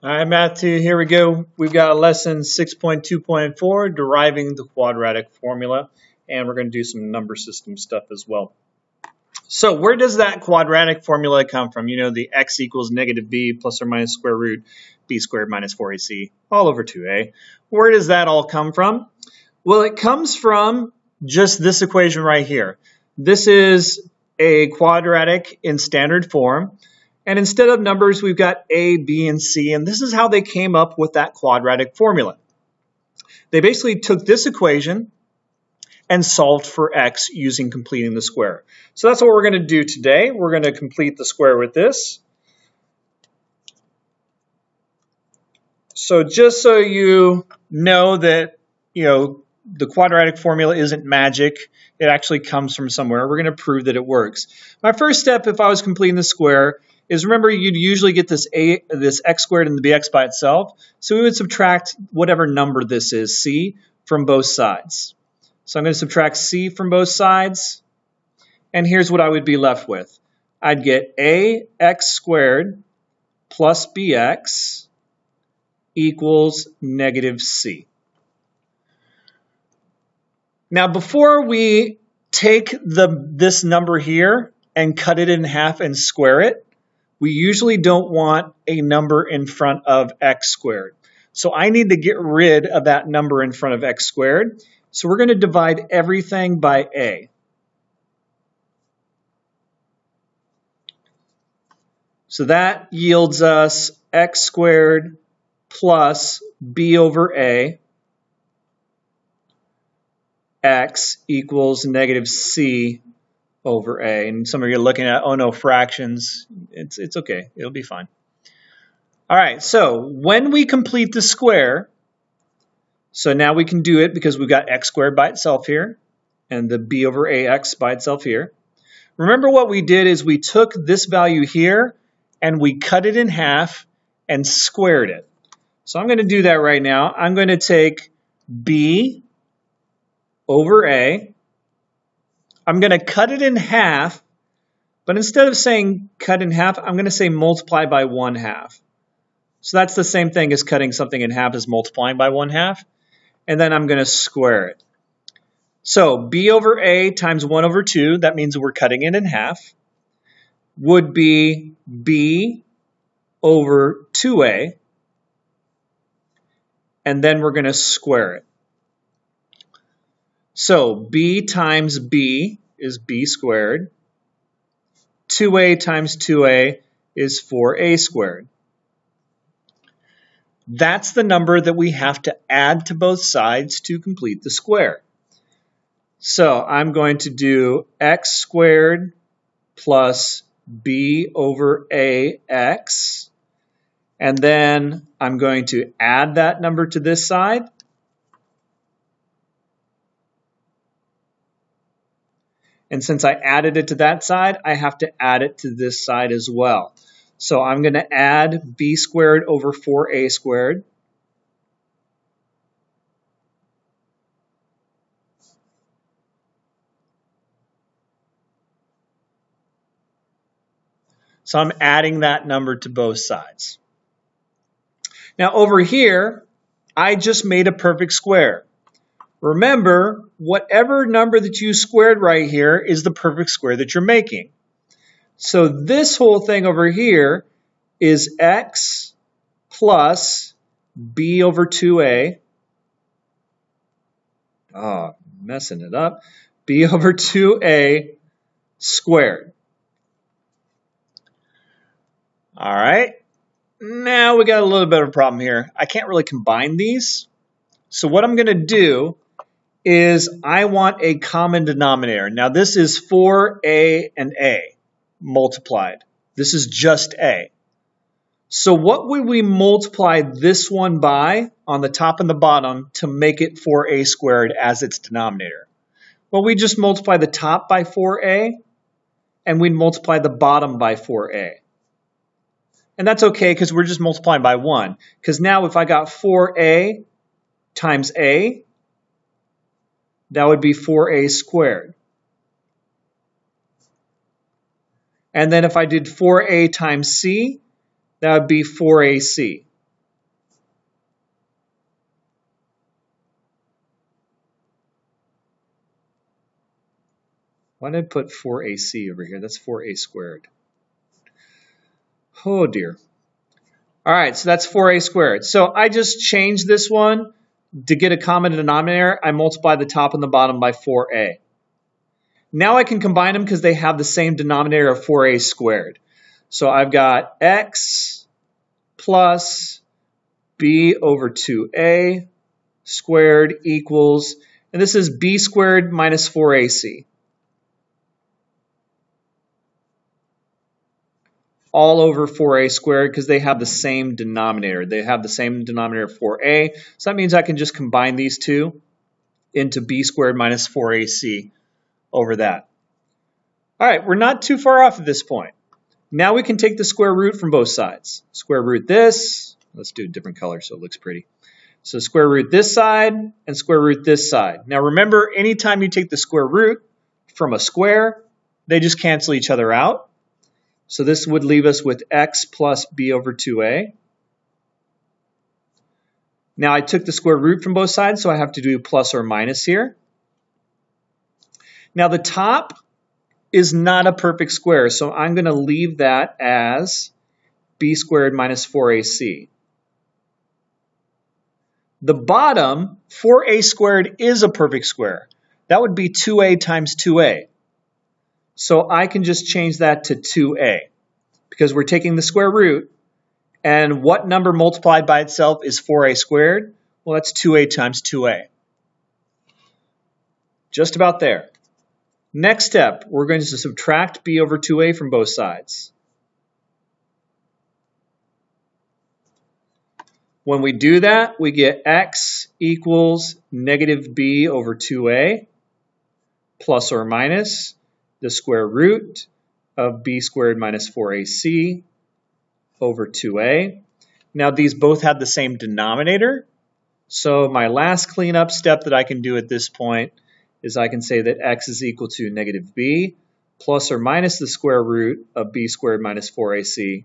All right, Math 2, here we go. We've got lesson 6.2.4, deriving the quadratic formula, and we're going to do some number system stuff as well. So where does that quadratic formula come from? You know, the x equals negative b plus or minus square root b squared minus 4ac all over 2a. Where does that all come from? Well, it comes from just this equation right here. This is a quadratic in standard form. And instead of numbers, we've got A, B, and C, and this is how they came up with that quadratic formula. They basically took this equation and solved for x using completing the square. So that's what we're going to do today. We're going to complete the square with this. So just so you know that, the quadratic formula isn't magic. It actually comes from somewhere. We're going to prove that it works. My first step, if I was completing the square, is remember you'd usually get this x squared and the bx by itself. So we would subtract whatever number this is, c, from both sides. So I'm going to subtract c from both sides. And here's what I would be left with. I'd get ax squared plus bx equals negative c. Now before we take this number here and cut it in half and square it, we usually don't want a number in front of x squared. So I need to get rid of that number in front of x squared. So we're going to divide everything by a. So that yields us x squared plus b over a. X equals negative c over a. And some of you are looking at, oh no, fractions. It's okay. It'll be fine. All right, so when we complete the square, so now we can do it because we've got x squared by itself here and the b over ax by itself here. Remember what we did is we took this value here and we cut it in half and squared it. So I'm going to do that right now. I'm going to take b over a. I'm going to cut it in half, but instead of saying cut in half, I'm going to say multiply by 1/2. So that's the same thing as cutting something in half as multiplying by 1/2. And then I'm going to square it. So b over a times 1 over 2, that means we're cutting it in half, would be b over 2a. And then we're going to square it. So b times b is b squared. 2a times 2a is 4a squared. That's the number that we have to add to both sides to complete the square. So I'm going to do x squared plus b over ax. And then I'm going to add that number to this side. And since I added it to that side, I have to add it to this side as well. So I'm going to add b squared over 4a squared. So I'm adding that number to both sides. Now over here, I just made a perfect square. Remember, whatever number that you squared right here is the perfect square that you're making. So this whole thing over here is x plus b over 2a. Oh, messing it up. b over 2a squared. All right. Now we got a little bit of a problem here. I can't really combine these. So what I'm going to do is I want a common denominator. Now this is 4a and a multiplied. This is just a. So what would we multiply this one by on the top and the bottom to make it 4a squared as its denominator? Well, we just multiply the top by 4a and we'd multiply the bottom by 4a. And that's okay because we're just multiplying by 1. Because now if I got 4a times a, that would be 4a squared. And then if I did 4a times c, that would be 4ac. Why did I put 4ac over here? That's 4a squared. Oh dear. All right, so that's 4a squared. So I just changed this one to get a common denominator. I multiply the top and the bottom by 4a. Now I can combine them because they have the same denominator of 4a squared. So I've got x plus b over 2a squared equals, and this is b squared minus 4ac. All over 4a squared because they have the same denominator. They have the same denominator of 4a. So that means I can just combine these two into b squared minus 4ac over that. All right, we're not too far off at this point. Now we can take the square root from both sides. Square root this. Let's do a different color so it looks pretty. So square root this side and square root this side. Now remember, anytime you take the square root from a square, they just cancel each other out. So this would leave us with x plus b over 2a. Now I took the square root from both sides, so I have to do plus or minus here. Now the top is not a perfect square, so I'm going to leave that as b squared minus 4ac. The bottom, 4a squared, is a perfect square. That would be 2a times 2a. So I can just change that to 2a because we're taking the square root, and what number multiplied by itself is 4a squared? Well, that's 2a times 2a. Just about there. Next step, we're going to subtract b over 2a from both sides. When we do that, we get x equals negative b over 2a plus or minus the square root of b squared minus 4ac over 2a. Now these both have the same denominator, so my last cleanup step that I can do at this point is I can say that x is equal to negative b plus or minus the square root of b squared minus 4ac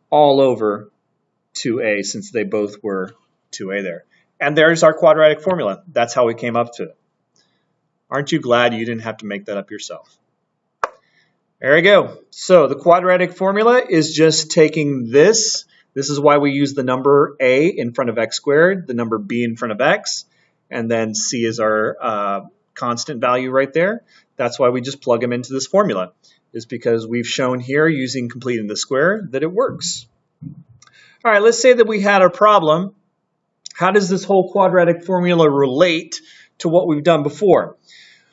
all over 2a, since they both were 2a there. And there's our quadratic formula. That's how we came up to it. Aren't you glad you didn't have to make that up yourself? There you go. So the quadratic formula is just taking this. This is why we use the number a in front of x squared, the number b in front of x, and then c is our constant value right there. That's why we just plug them into this formula, is because we've shown here using completing the square that it works. All right, let's say that we had a problem. How does this whole quadratic formula relate to what we've done before?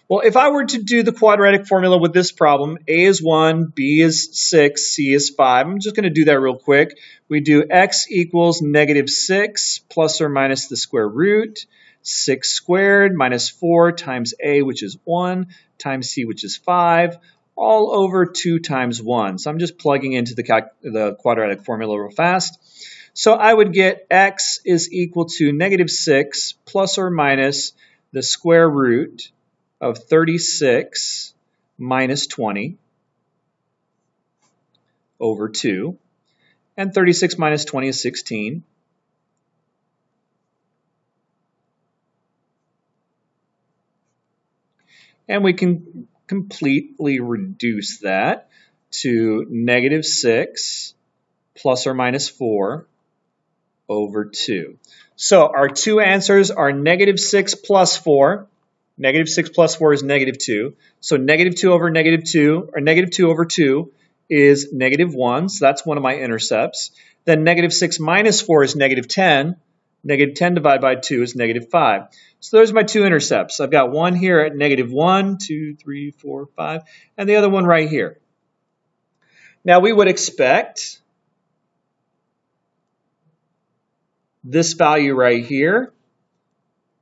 Well, if I were to do the quadratic formula with this problem, a is 1, b is 6, c is 5. I'm just going to do that real quick. We do x equals negative 6 plus or minus the square root, 6 squared minus 4 times a, which is 1, times c, which is 5, all over 2 times 1. So I'm just plugging into the quadratic formula real fast. So I would get x is equal to negative 6 plus or minus the square root of 36 minus 20 over 2. And 36 minus 20 is 16. And we can completely reduce that to negative 6 plus or minus 4 over 2. So our two answers are negative 6 plus 4. Negative 6 plus 4 is negative 2. So negative 2 over negative 2, or negative 2 over 2 is negative 1. So that's one of my intercepts. Then negative 6 minus 4 is negative 10. Negative 10 divided by 2 is negative 5. So those are my two intercepts. I've got one here at negative 1, 2, 3, 4, 5, and the other one right here. Now we would expect this value right here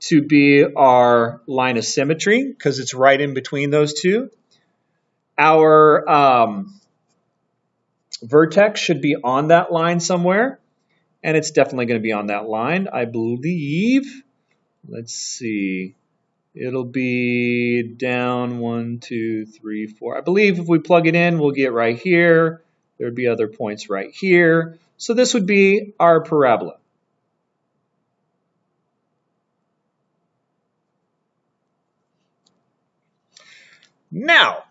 to be our line of symmetry because it's right in between those two. Our vertex should be on that line somewhere, and it's definitely going to be on that line, I believe. Let's see. It'll be down 1, 2, 3, 4. I believe if we plug it in, we'll get right here. There would be other points right here. So this would be our parabola. Now,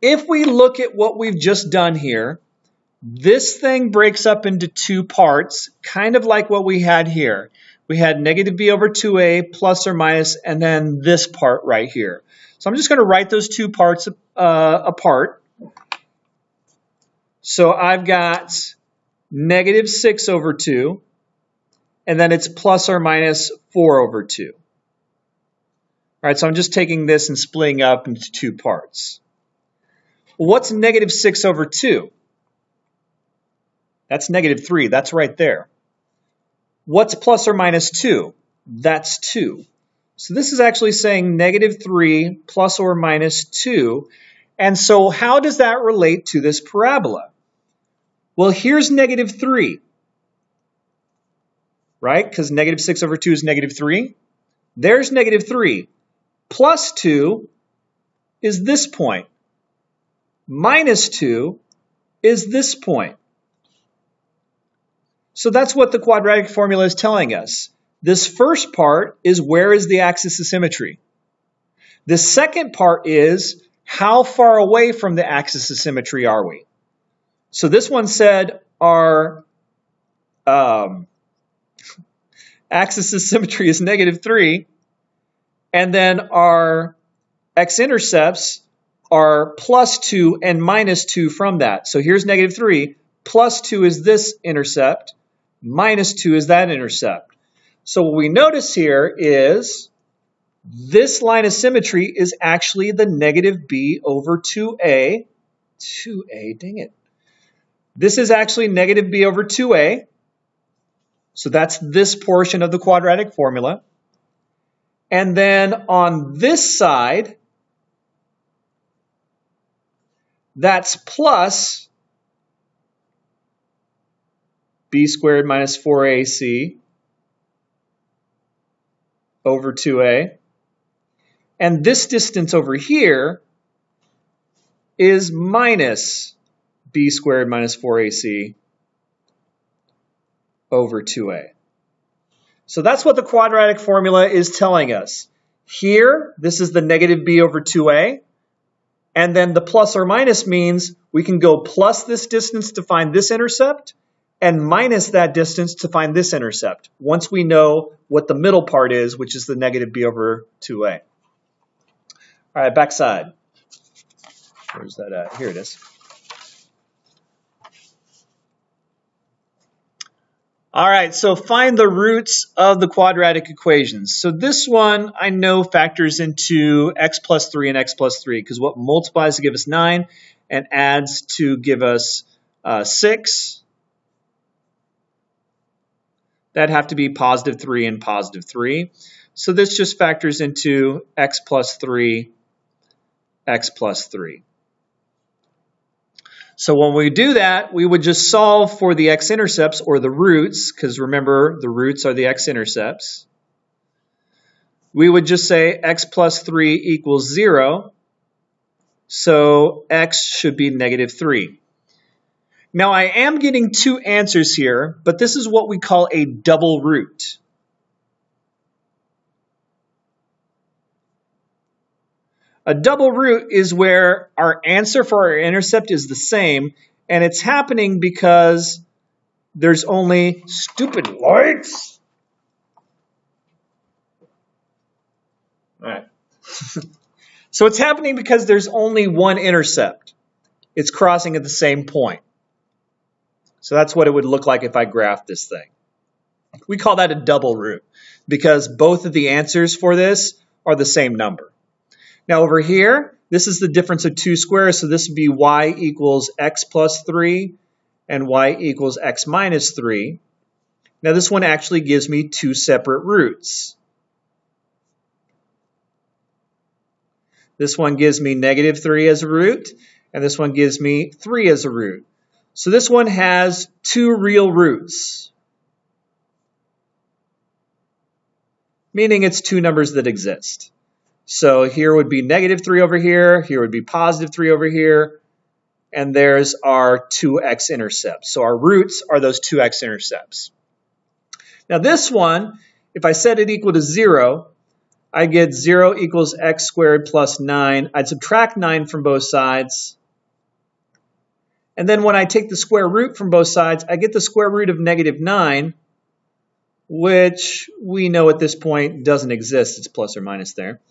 if we look at what we've just done here, this thing breaks up into two parts, kind of like what we had here. We had negative b over 2a plus or minus, and then this part right here. So I'm just going to write those two parts apart. So I've got negative 6 over 2, and then it's plus or minus 4 over 2. All right, so I'm just taking this and splitting up into two parts. Well, what's negative 6 over 2? That's negative 3. That's right there. What's plus or minus 2? That's 2. So this is actually saying negative 3 plus or minus 2. And so how does that relate to this parabola? Well, here's negative 3, right? Because negative 6 over 2 is negative 3. There's negative 3. Plus 2 is this point. Minus 2 is this point. So that's what the quadratic formula is telling us. This first part is where is the axis of symmetry. The second part is how far away from the axis of symmetry are we? So this one said our axis of symmetry is negative 3, and then our x-intercepts are plus 2 and minus 2 from that. So here's negative 3, plus 2 is this intercept, minus 2 is that intercept. So what we notice here is this line of symmetry is actually the negative b over 2a. 2a, dang it. This is actually negative b over 2a. So that's this portion of the quadratic formula. And then on this side, that's plus b squared minus 4ac over 2a. And this distance over here is minus b squared minus 4ac over 2a. So that's what the quadratic formula is telling us. Here, this is the negative b over 2a. And then the plus or minus means we can go plus this distance to find this intercept and minus that distance to find this intercept once we know what the middle part is, which is the negative b over 2a. All right, backside. Where's that at? Here it is. All right, so find the roots of the quadratic equations. So this one I know factors into x plus 3 and x plus 3 because what multiplies to give us 9 and adds to give us 6. That'd have to be positive 3 and positive 3. So this just factors into x plus 3, x plus 3. So when we do that, we would just solve for the x-intercepts or the roots, because remember, the roots are the x-intercepts. We would just say x plus 3 equals 0. So x should be negative 3. Now I am getting two answers here, but this is what we call a double root. A double root is where our answer for our intercept is the same, and it's happening because there's only stupid lights. All right. So it's happening because there's only one intercept. It's crossing at the same point. So that's what it would look like if I graphed this thing. We call that a double root because both of the answers for this are the same number. Now over here, this is the difference of two squares, so this would be y equals x plus 3 and y equals x minus 3. Now this one actually gives me two separate roots. This one gives me negative 3 as a root, and this one gives me 3 as a root. So this one has two real roots, meaning it's two numbers that exist. So here would be negative 3 over here, here would be positive 3 over here, and there's our two x-intercepts. So our roots are those two x-intercepts. Now this one, if I set it equal to 0, I get 0 equals x squared plus 9. I'd subtract 9 from both sides. And then when I take the square root from both sides, I get the square root of negative 9, which we know at this point doesn't exist. It's plus or minus there.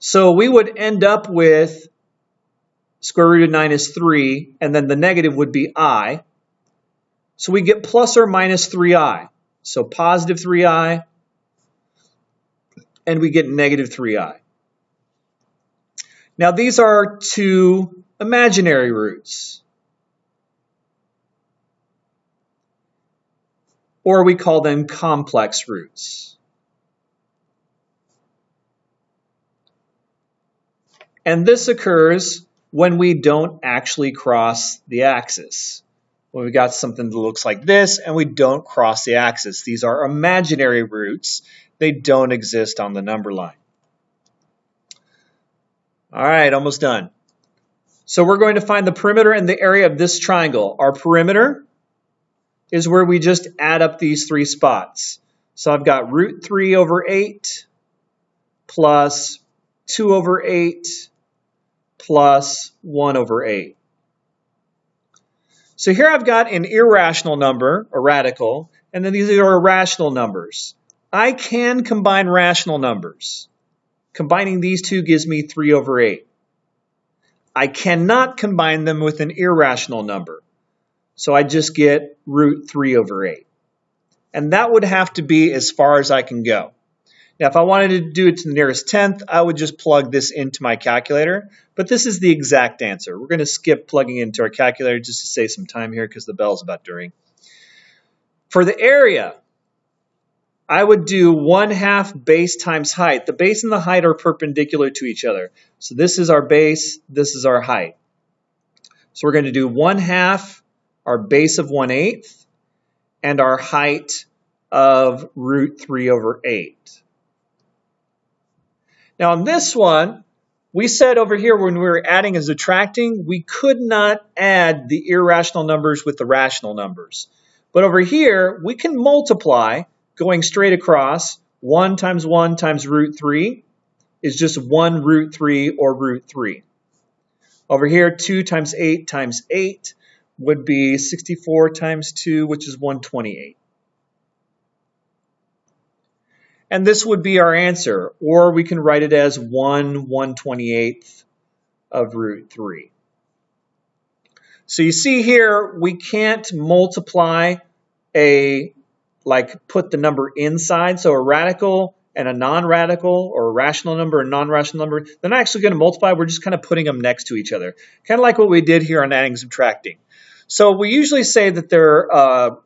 So we would end up with square root of 9 is 3, and then the negative would be I. So we get plus or minus 3i. So positive 3i, and we get negative 3i. Now these are two imaginary roots, or we call them complex roots. And this occurs when we don't actually cross the axis. When we got something that looks like this and we don't cross the axis. These are imaginary roots. They don't exist on the number line. All right, almost done. So we're going to find the perimeter and the area of this triangle. Our perimeter is where we just add up these three spots. So I've got root 3 over 8 plus 2 over 8 plus 1 over 8. So here I've got an irrational number, a radical, and then these are irrational numbers. I can combine rational numbers. Combining these two gives me 3 over 8. I cannot combine them with an irrational number. So I just get root 3 over 8. And that would have to be as far as I can go. Now, if I wanted to do it to the nearest tenth, I would just plug this into my calculator. But this is the exact answer. We're going to skip plugging into our calculator just to save some time here because the bell's about to ring. For the area, I would do 1/2 base times height. The base and the height are perpendicular to each other. So this is our base, this is our height. So we're going to do 1/2 our base of 1/8 and our height of root 3 over 8. Now on this one, we said over here when we were adding and subtracting, we could not add the irrational numbers with the rational numbers. But over here, we can multiply going straight across. 1 times root 3 is just 1 root 3 or root 3. Over here, 2 times 8 would be 64 times 2, which is 128. And this would be our answer, or we can write it as 1/128 of root 3. So you see here, we can't multiply put the number inside. So a radical and a non-radical, or a rational number and non-rational number, they're not actually going to multiply. We're just kind of putting them next to each other. Kind of like what we did here on adding and subtracting. So we usually say that their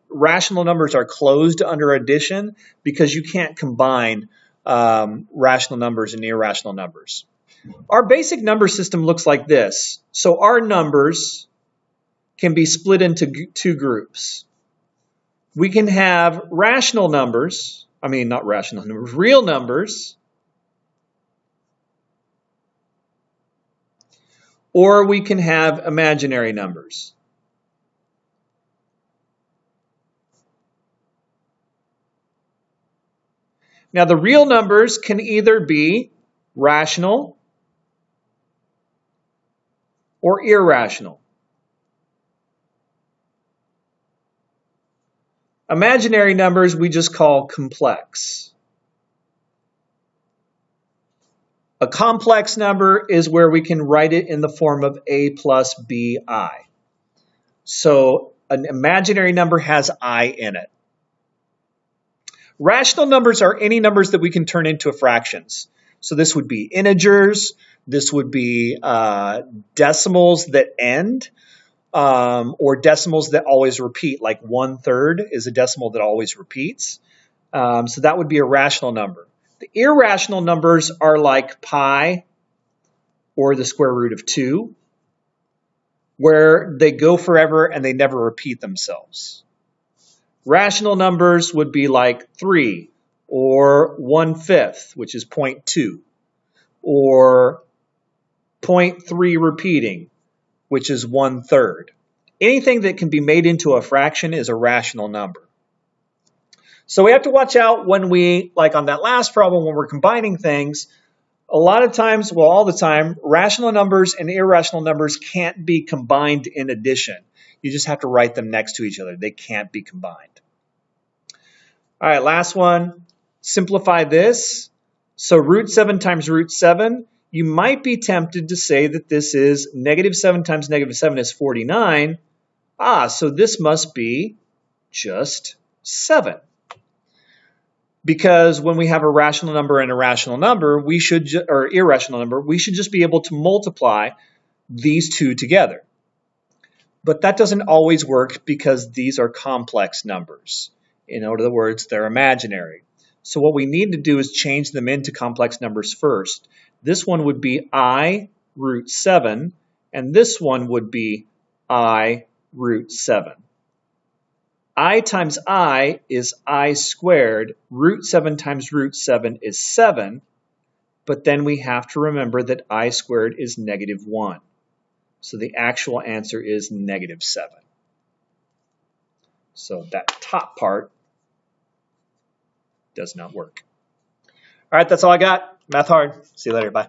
rational numbers are closed under addition because you can't combine rational numbers and irrational numbers. Our basic number system looks like this. So our numbers can be split into two groups. We can have real numbers, or we can have imaginary numbers. Now, the real numbers can either be rational or irrational. Imaginary numbers we just call complex. A complex number is where we can write it in the form of a plus bi. So an imaginary number has I in it. Rational numbers are any numbers that we can turn into fractions. So this would be integers, this would be decimals that end, or decimals that always repeat, like 1/3 is a decimal that always repeats. So that would be a rational number. The irrational numbers are like pi or the square root of 2, where they go forever and they never repeat themselves. Rational numbers would be like 3 or 1/5, which is 0.2, or 0.3 repeating, which is 1/3. Anything that can be made into a fraction is a rational number. So we have to watch out when we, like on that last problem, when we're combining things. A lot of times, well, all the time, rational numbers and irrational numbers can't be combined in addition. You just have to write them next to each other. They can't be combined. All right, last one. Simplify this. So root 7 times root 7, you might be tempted to say that this is negative 7 times negative 7 is 49. So this must be just 7. Because when we have a rational number and a rational number, or irrational number, we should just be able to multiply these two together. But that doesn't always work because these are complex numbers. In other words, they're imaginary. So what we need to do is change them into complex numbers first. This one would be I root 7, and this one would be I root 7. I times I is I squared. Root 7 times root 7 is 7. But then we have to remember that I squared is negative 1. So the actual answer is negative 7. So that top part does not work. All right, that's all I got. Math hard. See you later. Bye.